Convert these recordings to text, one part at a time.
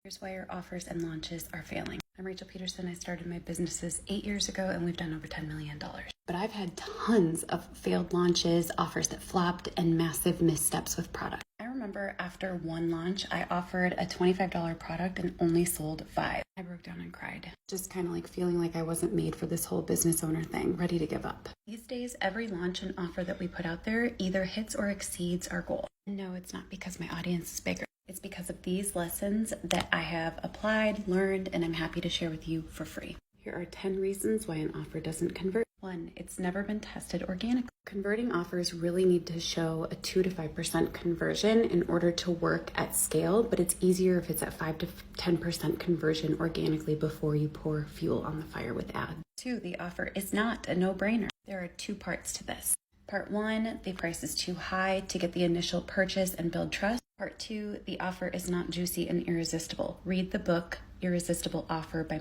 Here's why your offers and launches are failing. I'm Rachel Pedersen. I started my businesses 8 years ago and we've done over $10 million. But I've had tons of failed launches, offers that flopped, and massive missteps with product. I remember after one launch, I offered a $25 product and only sold 5. I broke down and cried. Just kind of like feeling like I wasn't made for this whole business owner thing, ready to give up. These days, every launch and offer that we put out there either hits or exceeds our goal. And no, it's not because my audience is bigger. It's because of these lessons that I have applied, learned, and I'm happy to share with you for free. Here are 10 reasons why an offer doesn't convert. 1, it's never been tested organically. Converting offers really need to show a 2 to 5% conversion in order to work at scale, but it's easier if it's at 5 to 10% conversion organically before you pour fuel on the fire with ads. 2, the offer is not a no-brainer. There are 2 parts to this. Part 1, the price is too high to get the initial purchase and build trust. Part 2, the offer is not juicy and irresistible. Read the book, Irresistible Offer by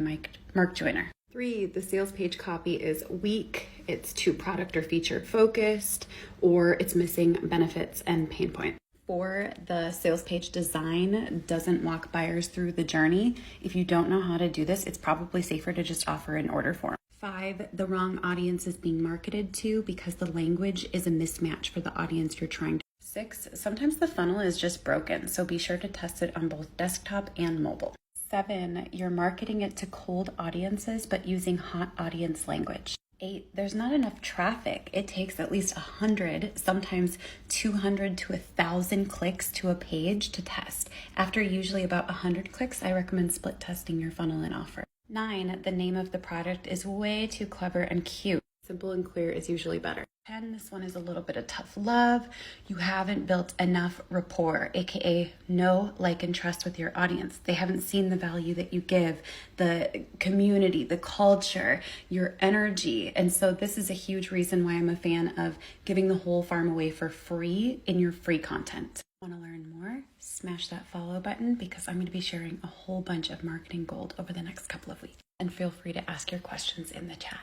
Mark Joyner. 3, the sales page copy is weak, it's too product or feature focused, or it's missing benefits and pain points. 4, the sales page design doesn't walk buyers through the journey. If you don't know how to do this, it's probably safer to just offer an order form. 5, the wrong audience is being marketed to because the language is a mismatch for the audience you're trying to. 6, sometimes the funnel is just broken, so be sure to test it on both desktop and mobile. 7, you're marketing it to cold audiences but using hot audience language. 8, there's not enough traffic. It takes at least 100, sometimes 200 to 1,000 clicks to a page to test. After usually about 100 clicks, I recommend split testing your funnel and offer. 9, the name of the product is way too clever and cute. Simple and clear is usually better. 10, this one is a little bit of tough love. You haven't built enough rapport, aka know, like, and trust with your audience. They haven't seen the value that you give, the community, the culture, your energy. And so this is a huge reason why I'm a fan of giving the whole farm away for free in your free content. Want to learn more? Smash that follow button because I'm going to be sharing a whole bunch of marketing gold over the next couple of weeks. And feel free to ask your questions in the chat.